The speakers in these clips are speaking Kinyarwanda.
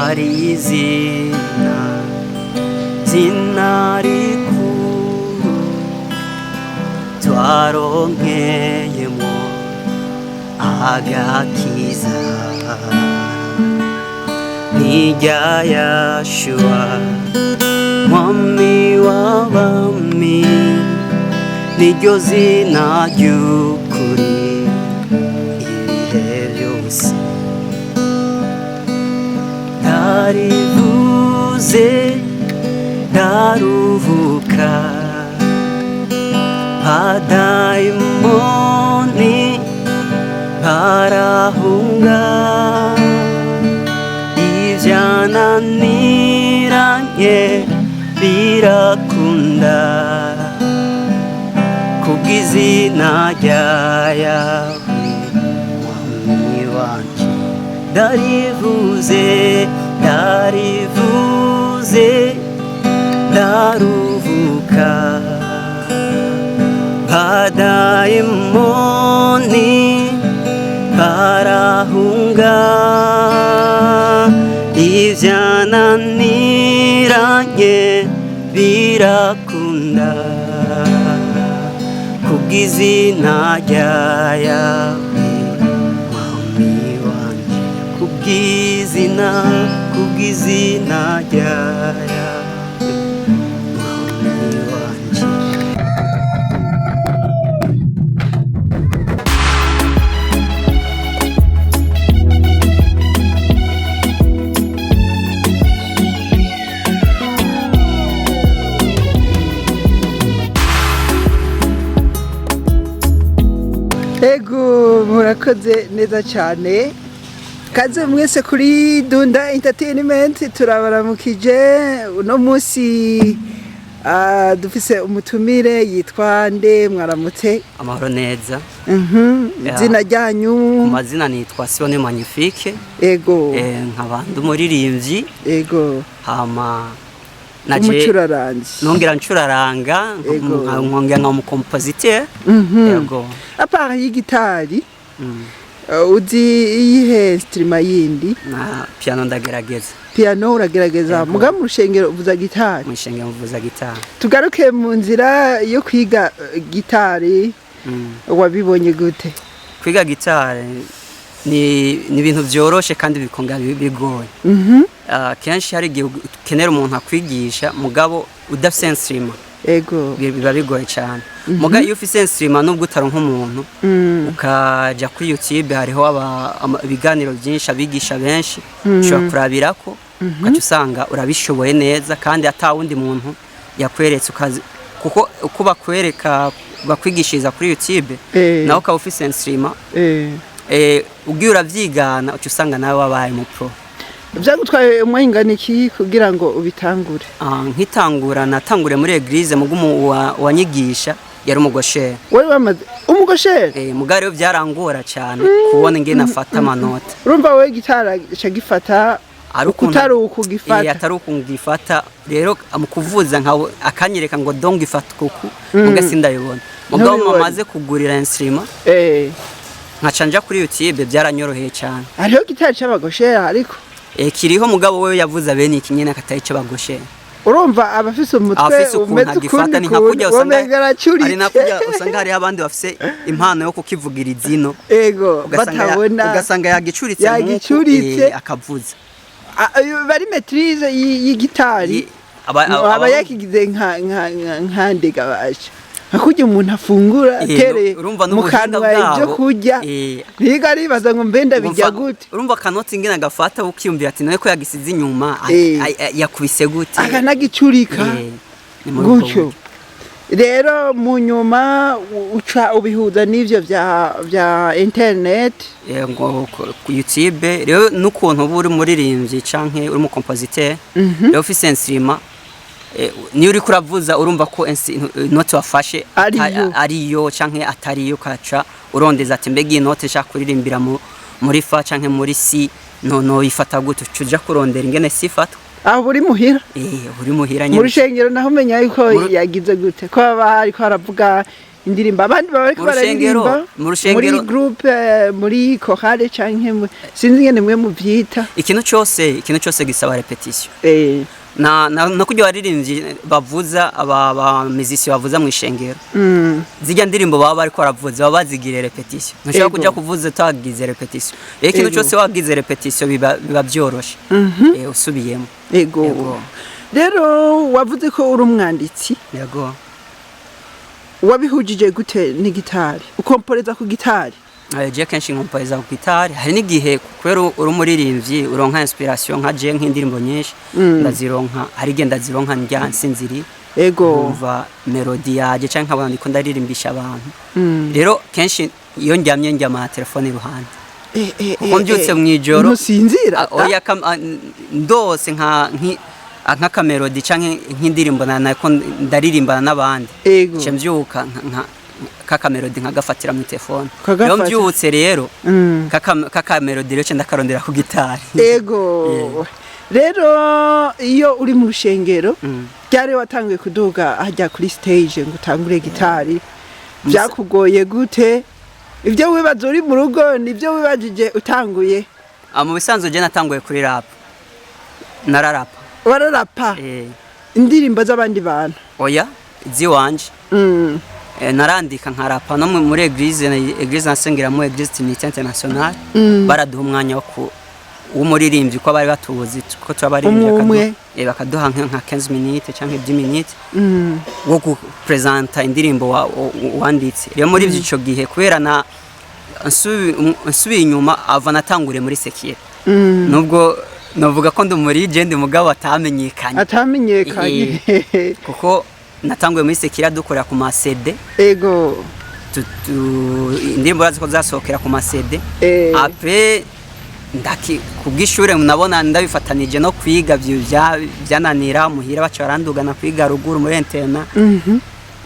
hari izina rikuru twaronkeyemo agakiza n'irya Yashua mwami w'abami niryo zina ry'ukuri ibihe byose ndarivuze ndaruhuka abadayimoni barahunga ibyananiranye birakunda kubw'izina rya Yahwe mwami wanje ndarivuze ndaruhuka abadayimoni barahunga ibyananiranye birakunda kubw'izina rya Yahwe mwami wanje kubw'izina rya Yahwe mwami wanje. Ego murakoze neza cyane kaze mwese kuri Dunda Entertainment turabaramukije uno munsi dufise umutumire yitwa nde mwaramutse Amahoro neza izina ryanyu amazina nitwa Sione Magnifique ego nk'abandi umuririmbyi ego hama umucurarangi nongera ncuraranga nkongera nka umukompositeur yego apart y'igitari uzi iyihe instrument yindi na piano ndagerageza piano uragerageza muga mu rushengero uvuza gitari mu rushengero uvuza gitari tugaruke mu nzira yo kwiga gitari wabibonye gute kwiga gitari ni ibintu byoroshe kandi bikonga bigoye kenshi hari igihe ukenera umuntu akwigisha mugabo udafise instrument ego biba bigoye cyane muga iyo ufise instrument nubwo utaronka umuntu ukaja kuri YouTube hariho ibiganiro byinshi abigisha benshi ushobora kurabirako ukaca usanga urabishoboye neza kandi atawundi muntu yakweretse kuko uko bakwereka bakwigishiriza kuri YouTube nawe ukaba ufise instrument ugiye uravyigana uca usanga nawe wabaye mu pro. Byagutwaye umwanya iki kugira ngo ubitangure? Nkitangura natangure muri eglise mugumu wanyigisha yari umugoshere. Wari wamaze umugoshere? Mugari yo byarangora cyane kubona ingene afata amanota. Urumva we gitara cagifata ukutari ukugifata. Atari ukungifata rero amukuvuza nkawe akanyereka ngo dongo ifata kuku mugasinda yibona. Mugabo mamaze kugurira instrument. Nkacanja kuri YouTube byaranyoroheye cyane. Ariho gitari c'abagoshere ariko kiriho mugabo we yavuze abene iki nyene akataye cyo bagoshe urumva abafise umutwe umeze ukundi nkakujya usanga hari abandi bafise impano yo kukivugira izino ego batabona ugasanga yagicuritse akavuza bari maîtrise y'igitari aba yakigize nka ndega baje akujya umuntu afungura atereye mu kanwa ibyo kurya niga aribaza ngo mbenda bijya gute urumva kanoti ngena gafata ukiyumvira ati nawe ko yagisize inyuma yakubise gute akanagicurika gutyo rero mu nyuma uca ubihuza n'ivyo vya internet ngo ku YouTube rero n'ukuntu buri muririmbyi canke uri mu compositeur rero ufise instrument niyo uri kuravuza urumva ko note wafashe ariyo canke atariyo kaca urondeza ati mbega iyi note shaka kuririmbira muri fa canke muri si no ifata gute cuja kurondera ingene sifata aho buri muhira buri muhira nyine muri shengero naho umenya yuko yagize gute ko bari ko aravuga indirimbo abandi baba bariko bararirimba muri groupe muri chorale canke sinzi ngene mwe muvyita ikintu cyose gisaba repetition na kujya waririmbye bavuza aba musiciens bavuza mu ishengero zijya ndirimbo baba bariko baravuza baba bazigire repetition ntushobora kujya kuvuza utagize repetition rero ikintu cyose wagize repetition biba byoroshe usubiyemo yego rero wavuze ko uri umwanditsi yego wabihujije gute ni gitari ukomporeza ku gitari je kenshi nkomporeza ku gitari hari n'igihe kubera uri umuririmbyi uronka inspiration nka je nk'indirimbo nyinshi ndazironka hari genda zironka ndya nsinziri umva melody yaje canke nkabona ndiko ndaririmbisha abantu rero kenshi iyo ndyamye njyama telefone iruhande kuko mbyutse mwijoro ntusinzira oya ndose nka kamelody canke nk'indirimbo nako ndaririmbana n'abandi cyo mbyuka kaka melody nkagafatira mu telefone yo mbyutse rero kaka melody rero ndakarondera ku gitari rero iyo uri mu rushengero byari watangiye kuduga ajya kuri stage ngo utangure gitari byakugoye gute ibyo wibaza uri mu rugo nibyo wibajije utanguye mu bisanzwe je natanguye kuri rap nararapa wararapa indirimbo z'abandi bantu oya ziwanje narandika nkarapa no muri eglise nasengeramo eglise Trinité Internationale baraduha umwanya w'umuririmbyi ko bari batuzi ko twabaririmbye bakaduha nka 15 minutes canke 10 minutes wo kupresenta indirimbo wanditse rero muri ico gihe kubera na nsubiye inyuma ava natangure muri sekiye nubwo navuga ko ndumuri je mugabo atamenyekanye kuko natanguye muri sekira dukora ku ma CD indirimbo raziko zasohokera ku ma CD après kubwishure nabona ndabifatanije no kwiga byananira muhira baca barandugana kwiga ruguru muri interna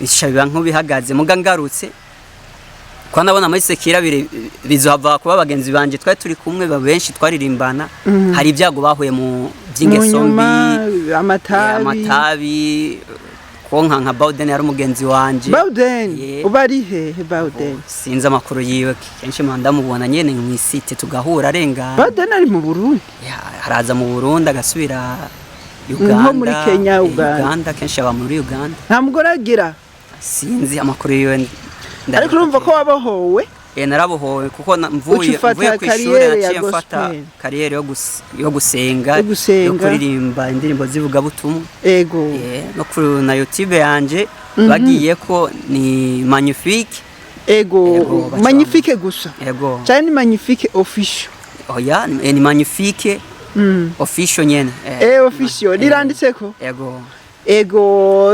bishabiba nk'ubihagaze muga ngarutse kwa nabona muri sekira bizohava kuba bagenzi banje twari turi kumwe benshi twaririmbana hari ibyago bahuye mu by'ingeso mbi amatabi konka nka Bauden yari umugenzi wanje ubari hehe Bauden sinzi amakuru yiwe kenshi ndamubona nyene mu site tugahura arengana Bauden ari mu Burundi haraza mu Burundi agasubira Uganda muri Kenya Uganda kenshi aba muri Uganda nta mugore agira sinzi amakuru yiwe ariko urumva ko wabahowe narabohowe kuko mvuye ku ishuri naciye mfata kariyeri yo gusenga yo kuririmba indirimbo zivuga butumwa no kuri na YouTube yanje bagiye ko ni magnifique magnifique gusa cyane magnifique official oya ni magnifique official nyene official niranditseko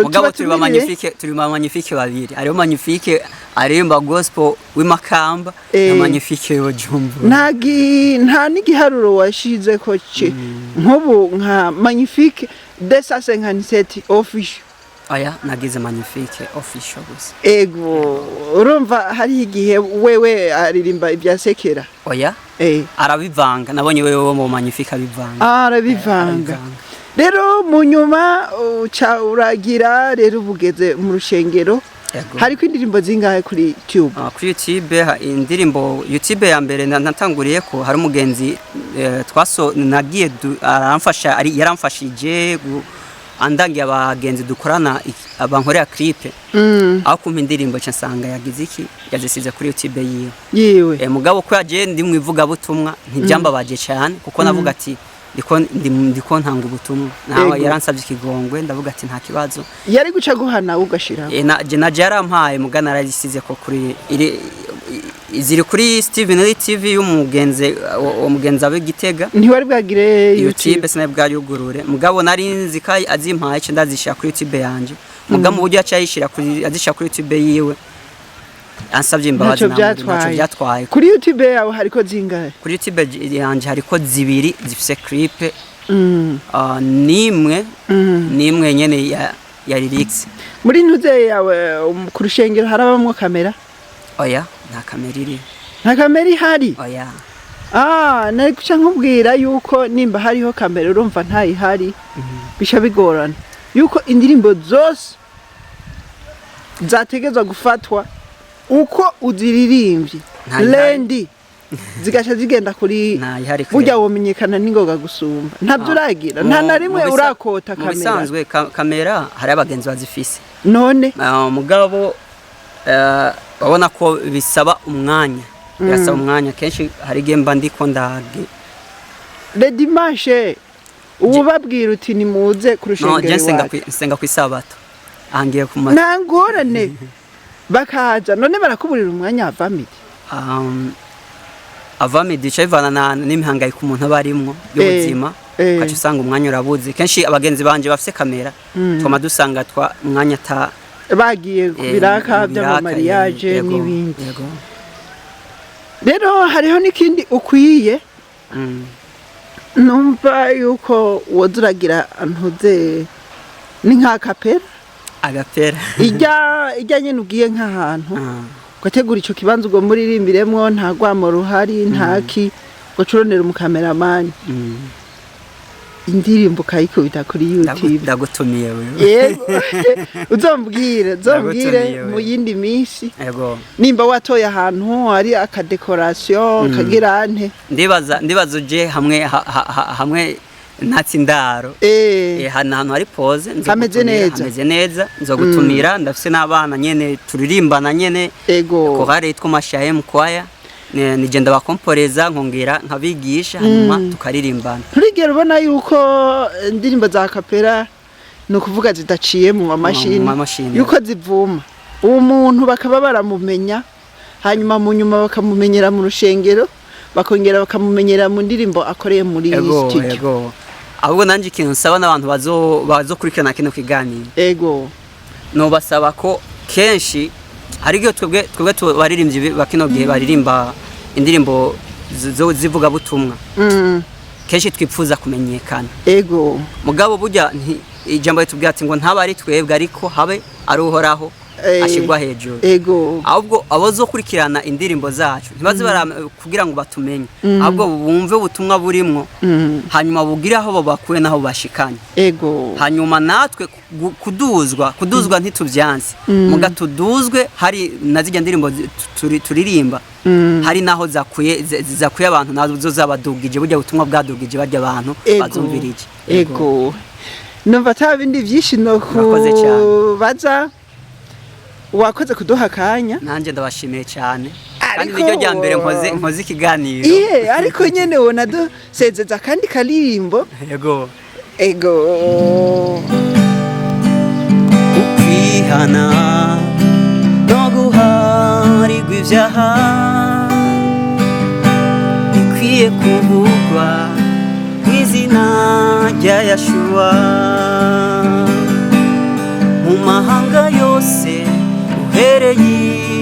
mugabo turi magnifique babiri ariyo magnifique arimba gospel w'imakamba na magnifique yo Jumbo nta n'igiharuro washize ko nk'ubu nka magnifique 257 official aya nagize magnifique official gusa urumva hari igihe wewe aririmba ibya sekera oya arabivanga nabonye wewe wo mu magnifique abivanga arabivanga rero mu nyuma uragira rero ubugeze mu rushengero hariko indirimbo zingahe kuri YouTube kuri YouTube indirimbo YouTube ya mbere natanguriye ko hari umugenzi nagiye yaramfashije andangiye abagenzi dukorana abankorera clip aho kumpa indirimbo nsanga yagize iki yazisize kuri YouTube yiwe mugabo ko yaje ndi mu ivuga butumwa ntibyambabaje cyane kuko navuga ati ndiko ntanga ubutumwa nawe yaransabye ikigongwe ndavuga ati nta kibazo yari guca guhana ugashira naje yarampaye mugana narisize ko kuri ziri kuri Steven TV y'umugenzi abe Gitega ntiwari bwagire YouTube sinaye bwayugurure mugabo nari nzi kai azimpaye cyo ndazishira kuri YouTube yanje mugabo mu buryo yacayishira kuri azishira kuri YouTube yiwe ansabye imbabazi naco byatwaye kuri YouTube yawe hariko zingahe kuri YouTube yanje hariko zibiri zifise clip nimwe nyene ya lyrics muri ntuze yawe ku rushengero harabamwe kamera oya nta kamera iri nta kamera ihari oya nari guca nkubwira yuko nimba hariho kamera urumva ntayihari bisha bigorana yuko indirimbo zose zategezwa gufatwa uko uziririmbye lendi zigasha zigenda kuri burya womenyekana n'ingoga gusumba ntabyo uragira nta na rimwe urakota kamera bisanzwe kamera hari abagenzi bazifise none mugabo babona ko bisaba umwanya birasaba umwanya kenshi hari gemba ndiko ndage le dimanche ubu babwira uti ni muze kurushengero wacu nsenga ku isabato angiye ku ntangorane bakaza none barakuburira umwanya avamidi avamidi cyavana n'imihangayiko umuntu abarimwo y'ubuzima kacu usanga umwanya urabuze kenshi abagenzi banje bafise kamera twama dusanga umwanya ta bagiye kubiraka by'amamariage n'ibindi rero hariho n'ikindi ukwiye numva yuko wozuragira ntuze ni nka kapera agapera ijya nyine ugiye nk'ahantu ugategura icyo kibanza ubwo muririmbiremo nta rwamo ruhari ntaki ugacuronera umukameramani indirimbo ukayikubita kuri YouTube ndagutumiye wewe yego uzombwire mu yindi minsi nimba watoye ahantu hari akadekorasiyo kagira ante ndibaza uje hamwe ntatsindaro ahantu hari pose hameze neza nzogutumira ndafise n'abana nyene turirimbana nyene ko hari twamashaye mukwaya nigenda bakomporeza nkongera nkabigisha hanyuma tukaririmbana turigera ubona yuko indirimbo za kapera no kuvuga zidaciye mu mashini yuko zivuma uwo muntu bakaba baramumenya hanyuma mu nyuma bakamumenyera mu rushengero bakongera bakamumenyera mu ndirimbo akoreye muri studio ahubwo nanje ikintu nsaba n'abantu bazokurikirana kino kiganiro no basaba ko kenshi hari igihe twebwe baririmbyi bakino gihe baririmba indirimbo zivuga butumwa kenshi twipfuza kumenyekana mugabo burya ijambo ritubwira ati ngo ntaba ari twebwe ariko habe ari uhoraho ashigwa hejuru ahubwo abazokurikirana indirimbo zacu ntibaze kugira ngo batumenye ahubwo bumve ubutumwa burimwo hanyuma bugire aho bakuye naho bashikanye hanyuma natwe kuduzwa ntitubyanze mugatuduzwe hari nazijya ndirimbo turirimba hari naho zakuye abantu nazo zabadugije burya ubutumwa bwadugije barya abantu bazumvirije numva tabindi byishino kubaza wakoze kuduha akanya nanjye ndabashimiye cyane kandi niryo rya mbere nkoze ikiganiro ariko nyene wona dusezeza kandi karirimbo ukwihana no guharirwa ibyaha bikwiye kuvugwa nk'izina rya Yashuwa mu mahanga yose uhereye i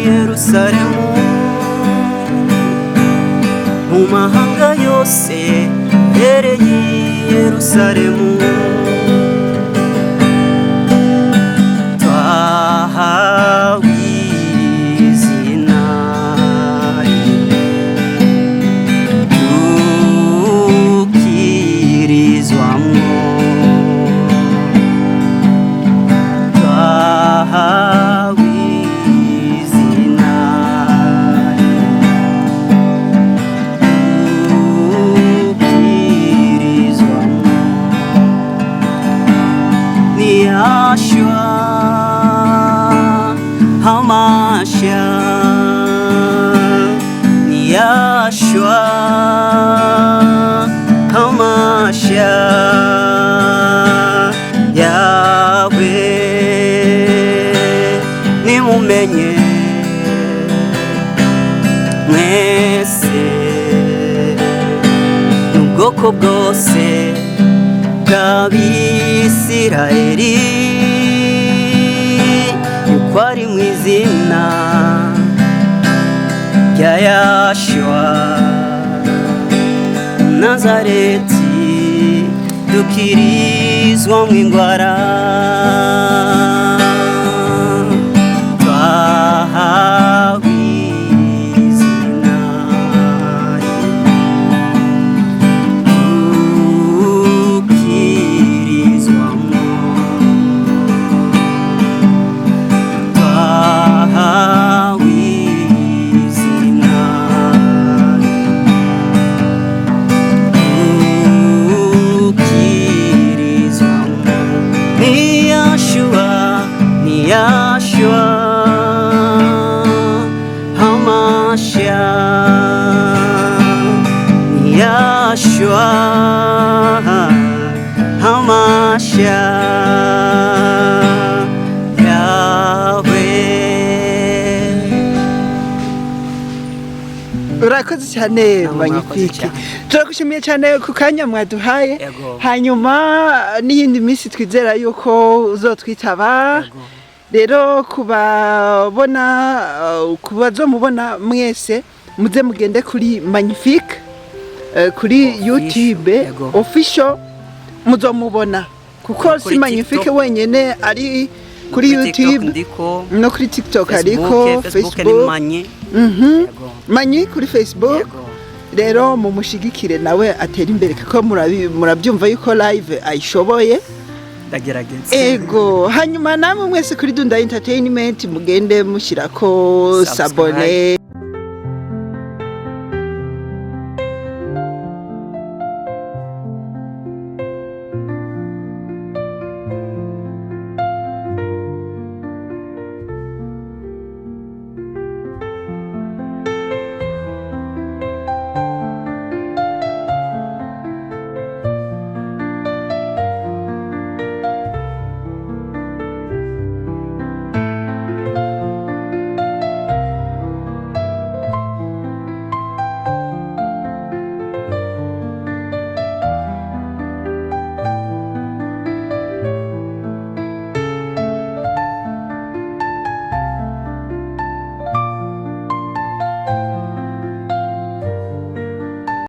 Yerusalemu mu mahanga yose uhereye i Yerusalemu twahawe izina dukirizwamwo Yashua Hamasha Yahweh nimumenye mwese n'ubwoko bwose bw'Abisirayeli yuko ari mu izina rya Yashua Nazareti dukirizwa mu ingwara twahawe izina dukirizwamo kichwa hamasha urakoze cyane Magnifique turagushimiye cyane ku kanya mwaduhaye hanyuma n'iyindi minsi twizera yuko uzotwitaba rero kubazomubona mwese muze mugende kuri Magnifique kuri YouTube official muzomubona kuko si Magnifique wenyene ari kuri YouTube no kuri TikTok ariko Facebook Manyi kuri Facebook rero mumushigikire nawe atera imbere kuko murabyumva yuko live ayishoboye ndagerageza ego hanyuma namwe mwese kuri Dunda Entertainment mugende mushyirako sabone